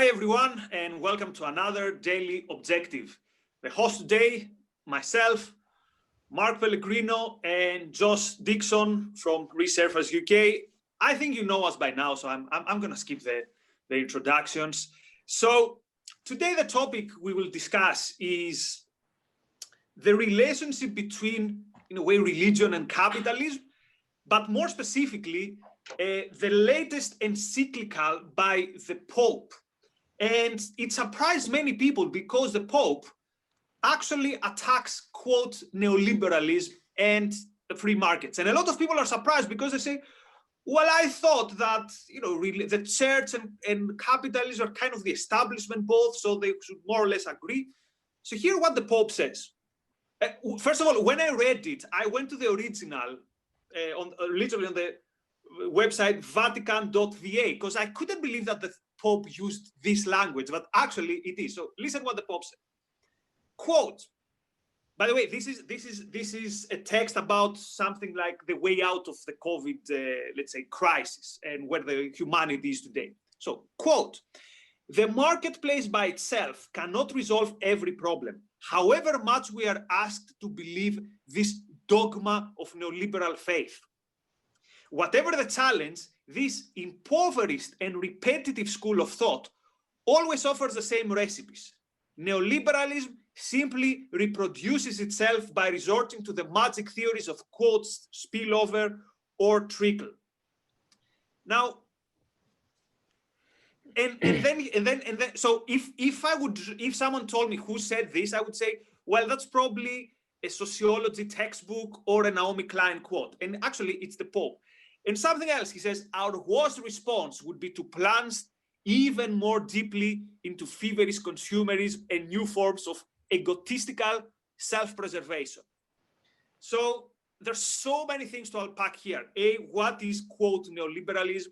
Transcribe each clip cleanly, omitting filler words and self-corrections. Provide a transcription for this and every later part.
Hi everyone, and welcome to another Daily Objective. The host today, myself, Mark Pellegrino, and Dickson from Resurface UK. I think you know us by now, so I'm going to skip the introductions. So today the topic we will discuss is the relationship between, in a way, religion and capitalism, but more specifically, the latest encyclical by the Pope. And it surprised many people because the Pope actually attacks, quote, neoliberalism and the free markets. And a lot of people are surprised because they say, well, I thought that, really the church and capitalism are kind of the establishment both, so they should more or less agree. So here what the Pope says. First of all, when I read it, I went to the original, literally on the website vatican.va, because I couldn't believe that the Pope used this language, but actually it is. So listen what the Pope said. Quote, by the way, this is a text about something like the way out of the COVID, let's say, crisis and where the humanity is today. So, quote, the marketplace by itself cannot resolve every problem, however much we are asked to believe this dogma of neoliberal faith. Whatever the challenge, this impoverished and repetitive school of thought always offers the same recipes. Neoliberalism simply reproduces itself by resorting to the magic theories of quotes, spillover, or trickle. Now, and then, so if someone told me who said this, I would say, well, that's probably a sociology textbook or a Naomi Klein quote. And actually, it's the Pope. And something else, he says, our worst response would be to plunge even more deeply into feverish consumerism and new forms of egotistical self-preservation. So there's so many things to unpack here. A, what is, quote, neoliberalism?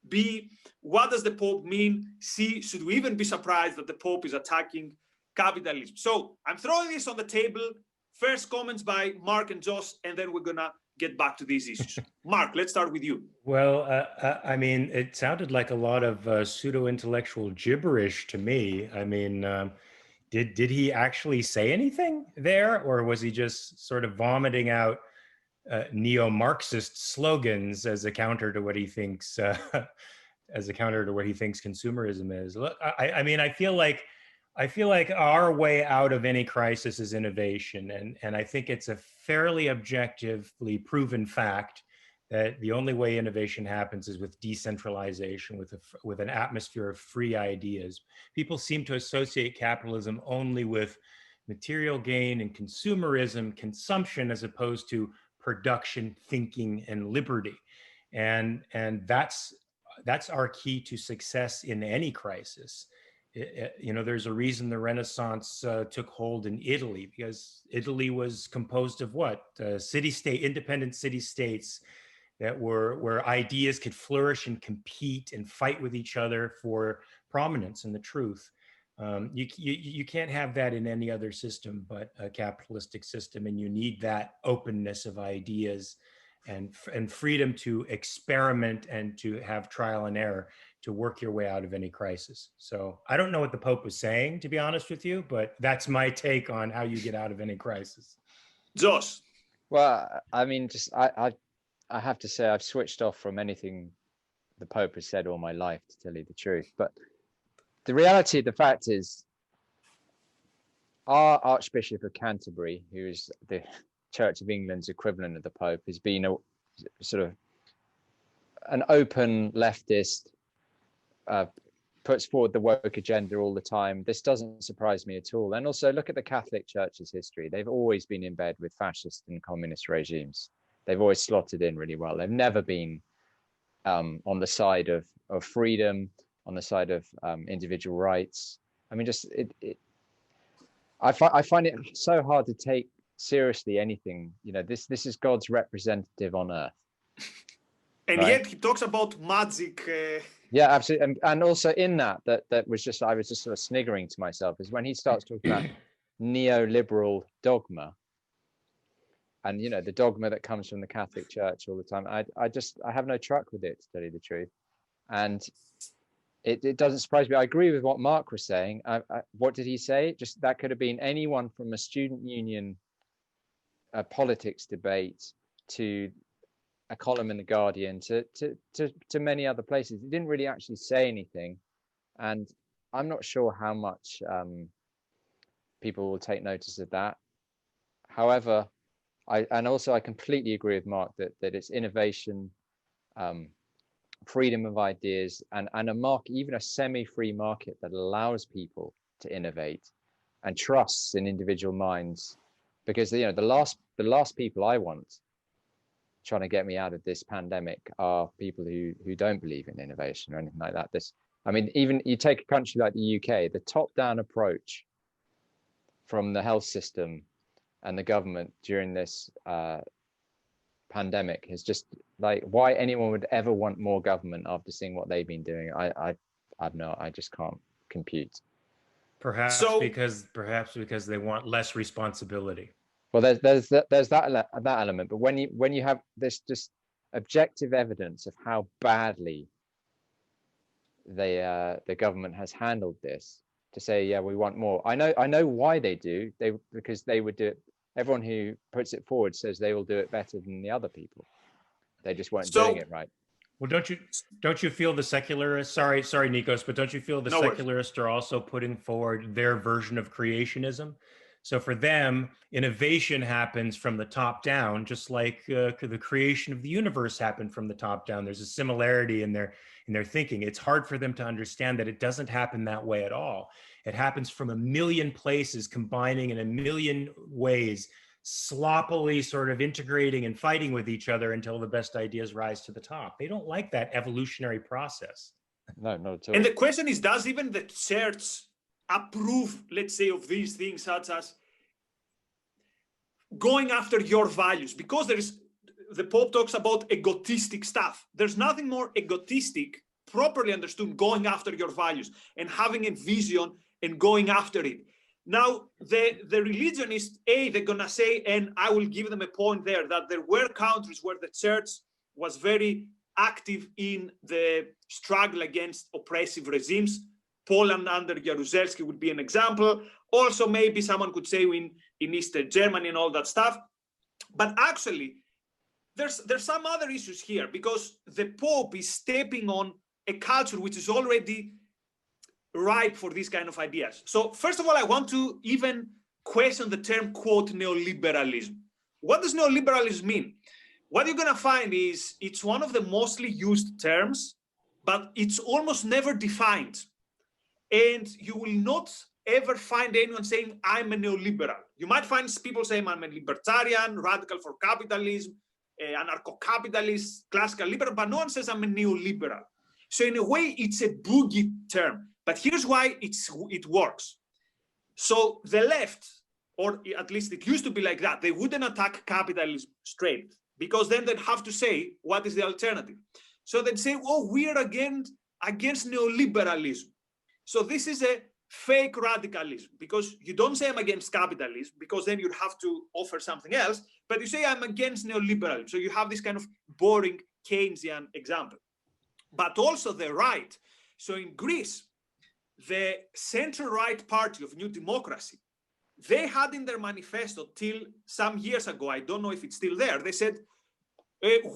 B, what does the Pope mean? C, should we even be surprised that the Pope is attacking capitalism? So I'm throwing this on the table. First comments by Mark and Josh, and then we're going to get back to these issues. Mark, let's start with you. Well, I mean, it sounded like a lot of pseudo-intellectual gibberish to me. I mean, did he actually say anything there, or was he just sort of vomiting out neo-Marxist slogans as a counter to what he thinks consumerism is? Look, I mean, I feel like our way out of any crisis is innovation, and I think it's a fairly objectively proven fact that the only way innovation happens is with decentralization, with an atmosphere of free ideas. People seem to associate capitalism only with material gain and consumerism, consumption, as opposed to production, thinking, and liberty. And that's our key to success in any crisis. There's a reason the Renaissance took hold in Italy, because Italy was composed of what? Independent city-states that where ideas could flourish and compete and fight with each other for prominence and the truth. You can't have that in any other system but a capitalistic system, and you need that openness of ideas and freedom to experiment and to have trial and error to work your way out of any crisis. So I don't know what the Pope was saying, to be honest with you, but that's my take on how you get out of any crisis. Josh. Well, I mean, I have to say I've switched off from anything the Pope has said all my life, to tell you the truth. But the reality of the fact is, our Archbishop of Canterbury, who is the Church of England's equivalent of the Pope, has been a sort of an open leftist, puts forward the woke agenda all the time. This doesn't surprise me at all. And also look at the Catholic Church's history. They've always been in bed with fascist and communist regimes. They've always slotted in really well. They've never been on the side of freedom, on the side of individual rights. I mean, I find it so hard to take seriously anything. This is God's representative on earth. And right? Yet he talks about magic. Yeah, absolutely. And also in that was just, I was just sort of sniggering to myself, is when he starts talking about neoliberal dogma, and the dogma that comes from the Catholic Church all the time. I have no truck with it, to tell you the truth. And it doesn't surprise me. I agree with what Mark was saying. What did he say? Just that could have been anyone from a student union, a politics debate, to a column in the Guardian, to many other places. He didn't really actually say anything, and I'm not sure how much people will take notice of that. However, I completely agree with Mark that it's innovation, freedom of ideas, and even a semi-free market that allows people to innovate and trusts in individual minds. Because the last people I want trying to get me out of this pandemic are people who don't believe in innovation or anything like that. Even you take a country like the UK, the top-down approach from the health system and the government during this pandemic is just like, why anyone would ever want more government after seeing what they've been doing. I just can't compute. Perhaps because they want less responsibility. Well, there's that element, but when you have this just objective evidence of how badly the government has handled this, to say, yeah, we want more. I know why they do. Because they would do it. Everyone who puts it forward says they will do it better than the other people. They just weren't doing it right. Well, don't you feel the secularists? Sorry, Nikos, but don't you feel the secularists are also putting forward their version of creationism? So for them, innovation happens from the top down, just like the creation of the universe happened from the top down. There's a similarity in their thinking. It's hard for them to understand that it doesn't happen that way at all. It happens from a million places, combining in a million ways, sloppily sort of integrating and fighting with each other until the best ideas rise to the top. They don't like that evolutionary process. No, not at all. And the question is, does even the church approve, let's say, of these things, such as going after your values? Because the Pope talks about egotistic stuff. There's nothing more egotistic, properly understood, going after your values and having a vision and going after it. Now, the religionists, they're going to say, and I will give them a point there, that there were countries where the church was very active in the struggle against oppressive regimes. Poland under Jaruzelski would be an example. Also, maybe someone could say in Eastern Germany and all that stuff. But actually, there's some other issues here, because the Pope is stepping on a culture which is already ripe for these kind of ideas. So first of all, I want to even question the term, quote, neoliberalism. What does neoliberalism mean? What you're going to find is it's one of the mostly used terms, but it's almost never defined. And you will not ever find anyone saying, I'm a neoliberal. You might find people saying, I'm a libertarian, radical for capitalism, anarcho-capitalist, classical liberal, but no one says I'm a neoliberal. So in a way, it's a boogie term. But here's why it works. So the left, or at least it used to be like that, they wouldn't attack capitalism straight, because then they'd have to say, what is the alternative? So they'd say, oh, we are against neoliberalism. So this is a fake radicalism, because you don't say I'm against capitalism, because then you'd have to offer something else, but you say I'm against neoliberalism. So you have this kind of boring Keynesian example. But also the right. So in Greece, the center-right party of New Democracy, they had in their manifesto till some years ago, I don't know if it's still there, they said,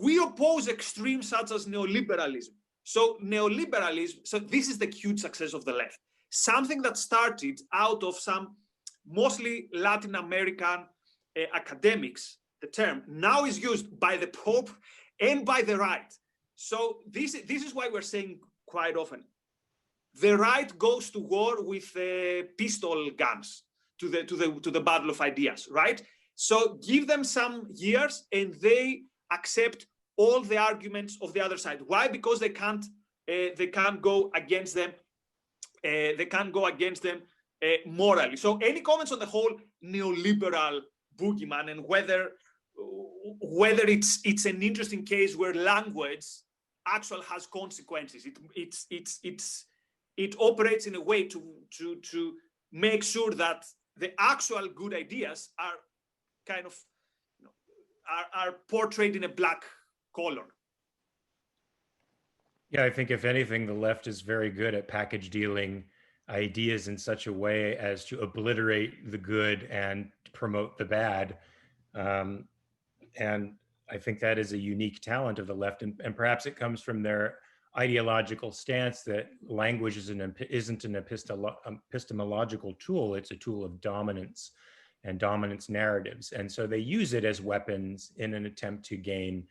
we oppose extremes such as neoliberalism. So neoliberalism, so this is the huge success of the left. Something that started out of some mostly Latin American academics, the term now is used by the Pope and by the right. So this is why we're saying quite often, the right goes to war with pistol guns to the battle of ideas, right? So give them some years and they accept all the arguments of the other side. Why? Because they can't go against them. They can't go against them morally. So any comments on the whole neoliberal boogeyman and whether it's an interesting case where language actually has consequences? It operates in a way to make sure that the actual good ideas are kind of are portrayed in a black color. Yeah, I think if anything, the left is very good at package dealing ideas in such a way as to obliterate the good and promote the bad. Um, and I think that is a unique talent of the left, and perhaps it comes from their ideological stance that language isn't an epistemological tool; it's a tool of dominance and dominance narratives, and so they use it as weapons in an attempt to gain,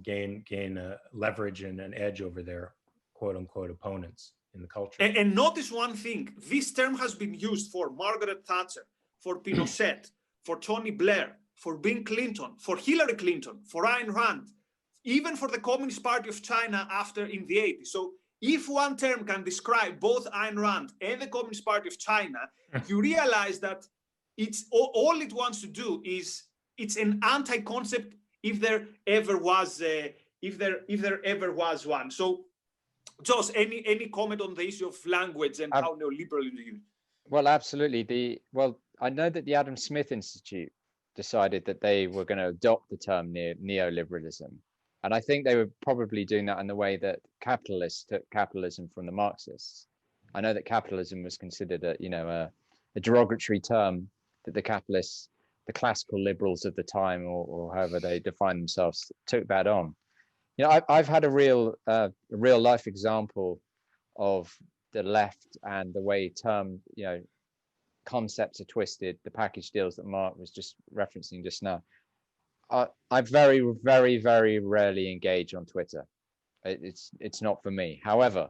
gain leverage and an edge over their quote unquote opponents in the culture. And notice one thing: this term has been used for Margaret Thatcher, for Pinochet, for Tony Blair, for Bill Clinton, for Hillary Clinton, for Ayn Rand, even for the Communist Party of China after in the 80s. So if one term can describe both Ayn Rand and the Communist Party of China, you realize that it's all it wants to do is it's an anti-concept if there ever was one. So Josh, any comment on the issue of language and how neoliberalism is used? Well, absolutely. I know that the Adam Smith Institute decided that they were going to adopt the term neoliberalism. And I think they were probably doing that in the way that capitalists took capitalism from the Marxists. I know that capitalism was considered a derogatory term that the capitalists, the classical liberals of the time, or however they define themselves, took that on. I've had a real life example of the left and the way concepts are twisted, the package deals that Mark was just referencing just now. I very, very, very rarely engage on Twitter. It's not for me. However,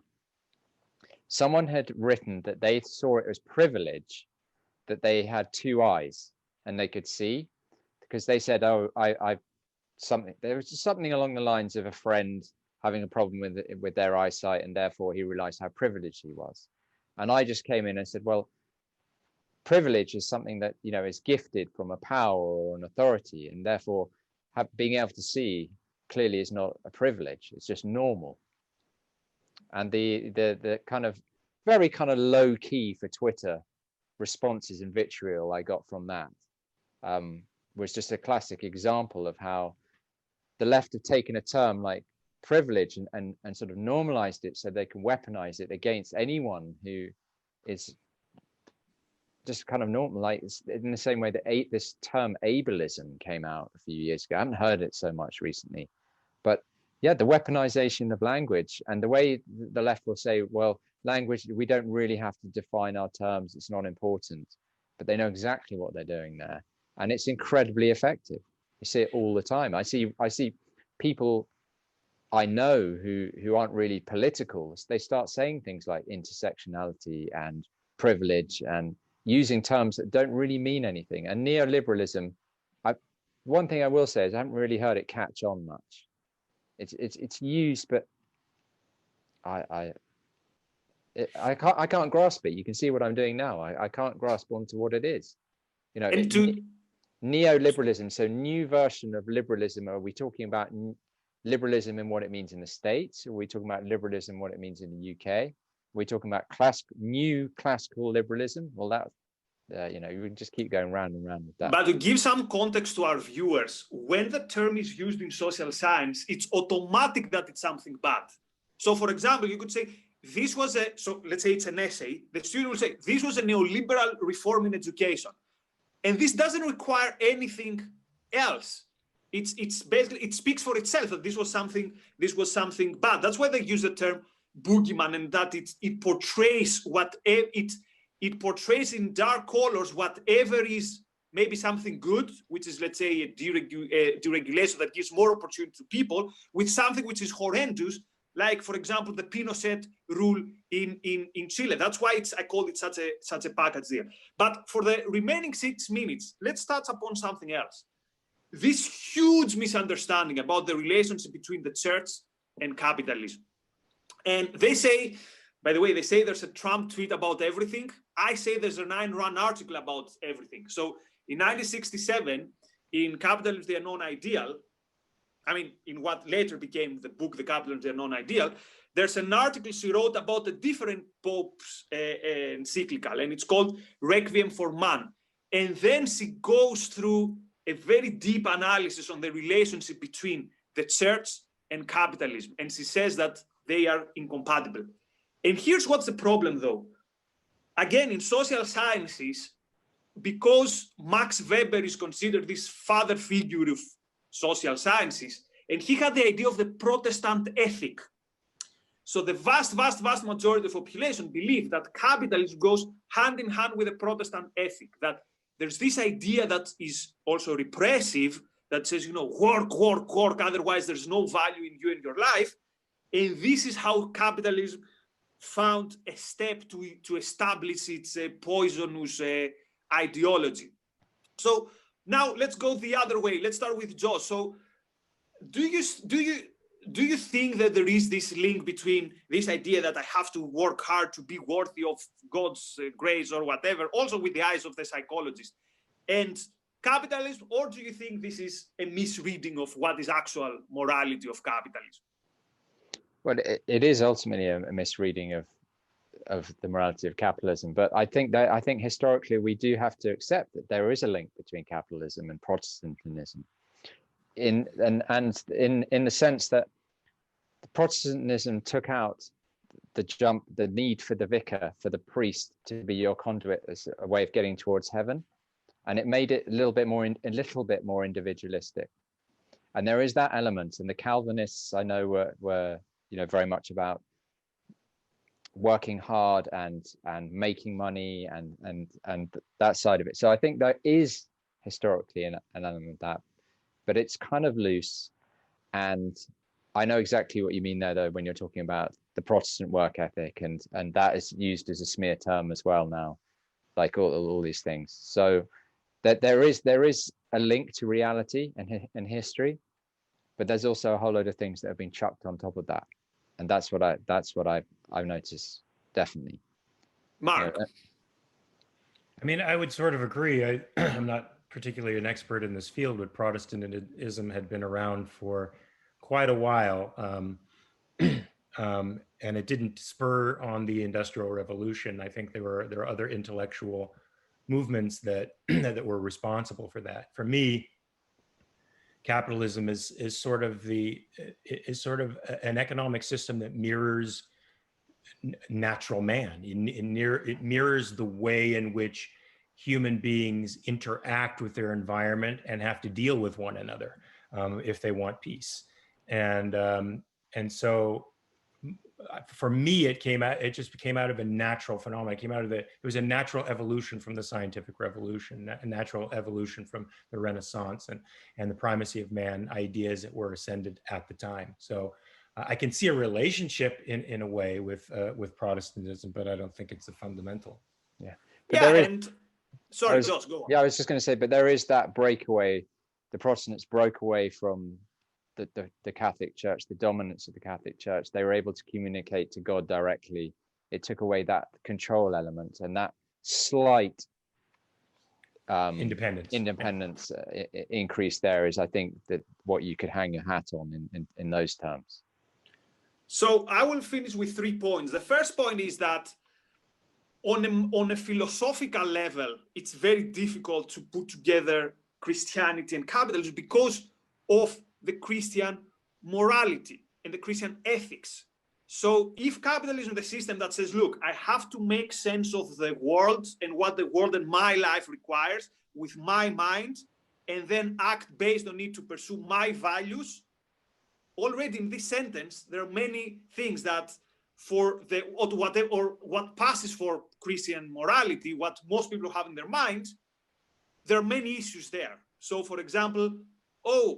someone had written that they saw it as privilege that they had two eyes and they could see, because they said, there was just something along the lines of a friend having a problem with their eyesight, and therefore he realized how privileged he was. And I just came in and said, well, privilege is something that is gifted from a power or an authority, and therefore being able to see clearly is not a privilege. It's just normal. And the kind of very kind of low key for Twitter responses and vitriol I got from that was just a classic example of how the left have taken a term like privilege and sort of normalized it so they can weaponize it against anyone who is just kind of normal, like in the same way that this term ableism came out a few years ago. I haven't heard it so much recently, but yeah, the weaponization of language and the way the left will say, well, language, we don't really have to define our terms, it's not important, but they know exactly what they're doing there, and it's incredibly effective. You see it all the time. I see people I know who aren't really political, they start saying things like intersectionality and privilege and using terms that don't really mean anything. And neoliberalism, one thing I will say is I haven't really heard it catch on much. It's used, but I can't grasp it. You can see what I'm doing now. I can't grasp onto what it is. Neoliberalism, so new version of liberalism. Are we talking about liberalism and what it means in the States? Are we talking about liberalism, what it means in the UK? We're talking about new classical liberalism. Well, that you just keep going round and round with that. But to give some context to our viewers, when the term is used in social science, it's automatic that it's something bad. So, for example, you could say this was let's say it's an essay. The student will say this was a neoliberal reform in education, and this doesn't require anything else. It's basically, it speaks for itself that this was something bad. That's why they use the term boogeyman, and that it portrays it portrays in dark colors whatever is maybe something good, which is, let's say, a deregulation that gives more opportunity to people, with something which is horrendous, like, for example, the Pinochet rule in Chile. That's why I called it such a package there. But for the remaining 6 minutes, let's touch upon something else. This huge misunderstanding about the relationship between the church and capitalism. And they say, by the way, they say there's a Trump tweet about everything. I say there's an Ayn Rand article about everything. So in 1967, in Capitalism, the Unknown Ideal, in what later became the book, The Capitalism, the Unknown Ideal, there's an article she wrote about the different popes encyclical, and it's called Requiem for Man. And then she goes through a very deep analysis on the relationship between the church and capitalism. And she says that they are incompatible. And here's what's the problem, though. Again, in social sciences, because Max Weber is considered this father figure of social sciences, and he had the idea of the Protestant ethic. So the vast majority of the population believe that capitalism goes hand in hand with the Protestant ethic, that there's this idea that is also repressive, that says, work, otherwise there's no value in you and your life. And this is how capitalism found a step to establish its poisonous ideology. So now let's go the other way. Let's start with Josh. So do you think that there is this link between this idea that I have to work hard to be worthy of God's grace or whatever, also with the eyes of the psychologist, and capitalism, or do you think this is a misreading of what is actual morality of capitalism? Well, it is ultimately a misreading of the morality of capitalism, but I think historically we do have to accept that there is a link between capitalism and Protestantism, in the sense that Protestantism took out the need for the vicar, for the priest to be your conduit as a way of getting towards heaven, and it made it a little bit more individualistic. And there is that element, and the Calvinists I know were very much about working hard and making money and that side of it. So I think there is historically an element of that, but it's kind of loose. And I know exactly what you mean there, though, when you're talking about the Protestant work ethic, and that is used as a smear term as well now, like all these things. So that there is a link to reality and history, but there's also a whole load of things that have been chucked on top of that. And that's what I've noticed, definitely. Mark. I mean, I would sort of agree. I'm not particularly an expert in this field, but Protestantism had been around for quite a while, and it didn't spur on the Industrial Revolution. I think there are other intellectual movements that were responsible for that. For me, capitalism is sort of an economic system that mirrors natural man. It mirrors the way in which human beings interact with their environment and have to deal with one another if they want peace. And so for me, it just came out of a natural phenomenon. It was a natural evolution from the scientific revolution, a natural evolution from the Renaissance and the primacy of man ideas that were ascended at the time. So I can see a relationship in a way with Protestantism, but I don't think it's a fundamental. Yeah. Sorry, Josh, go on. Yeah, I was just going to say, but there is that breakaway. The Protestants broke away from the Catholic Church, the dominance of the Catholic Church. They were able to communicate to God directly. It took away that control element and that slight independence increase there is, I think, that what you could hang your hat on in those terms. So I will finish with 3 points. The first point is that on a philosophical level, it's very difficult to put together Christianity and capitalism because of the Christian morality and the Christian ethics. So if capitalism is the system that says, look, I have to make sense of the world and what the world and my life requires with my mind, and then act based on it to pursue my values, already in this sentence, there are many things that what passes for Christian morality, what most people have in their minds, there are many issues there. So for example,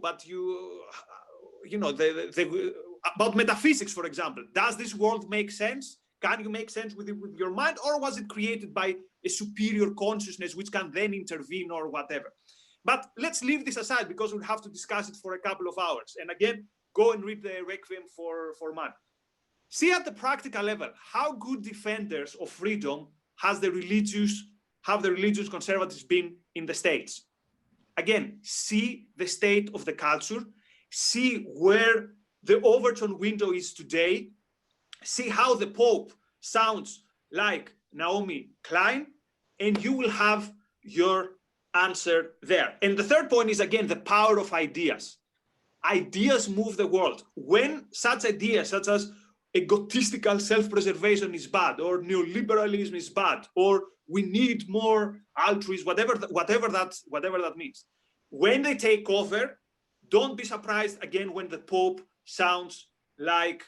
but about metaphysics, for example, does this world make sense? Can you make sense with your mind, or was it created by a superior consciousness which can then intervene or whatever? But let's leave this aside because we'll have to discuss it for a couple of hours. And again, go and read the Requiem for Man. See at the practical level, how good defenders of freedom have the religious conservatives been in the States? Again, see the state of the culture, see where the Overton window is today, see how the Pope sounds like Naomi Klein, and you will have your answer there. And the third point is, again, the power of ideas. ideas move the world. When such ideas, such as egotistical self-preservation is bad, or neoliberalism is bad, or we need more altruism, whatever that means, when they take over, don't be surprised again when the Pope sounds like,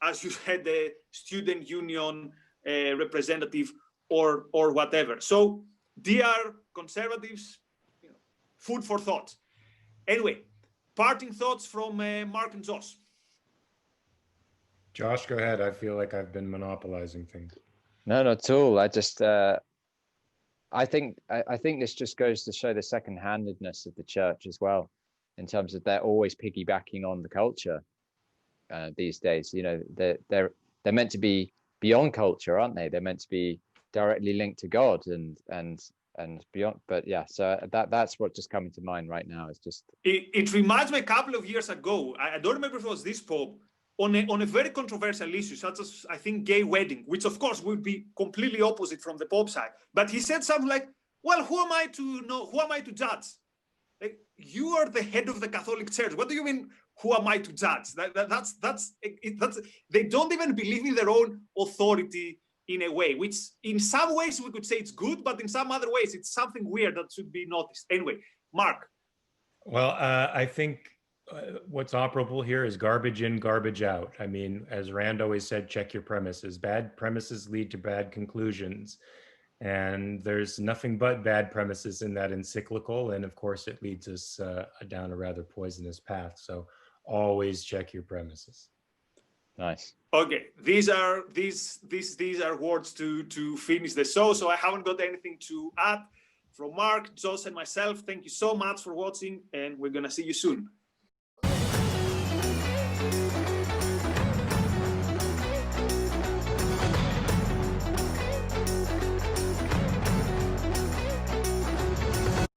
as you said, the student union representative or whatever. So, dear conservatives, food for thought. Anyway, parting thoughts from Mark and Josh. Josh, go ahead. I feel like I've been monopolizing things. No, not at all. I just, I think this just goes to show the second-handedness of the church as well, in terms of they're always piggybacking on the culture these days. You know, they're meant to be beyond culture, aren't they? They're meant to be directly linked to God and beyond. But yeah, so that's what just coming to mind right now. Is just it reminds me a couple of years ago. I don't remember if it was this Pope on a very controversial issue, such as I think gay wedding, which of course would be completely opposite from the Pope's side. But he said something like, "Well, who am I to know? Who am I to judge? Like, you are the head of the Catholic Church. What do you mean? Who am I to judge?" That's they don't even believe in their own authority in a way, which in some ways we could say it's good, but in some other ways it's something weird that should be noticed. Anyway, Mark. Well, I think what's operable here is garbage in, garbage out. I mean, as Rand always said, check your premises. Bad premises lead to bad conclusions. And there's nothing but bad premises in that encyclical. And of course, it leads us down a rather poisonous path. So always check your premises. nice. Okay, these are words to finish the show. So I haven't got anything to add. From Mark, Josh, and myself, thank you so much for watching, and we're gonna see you soon.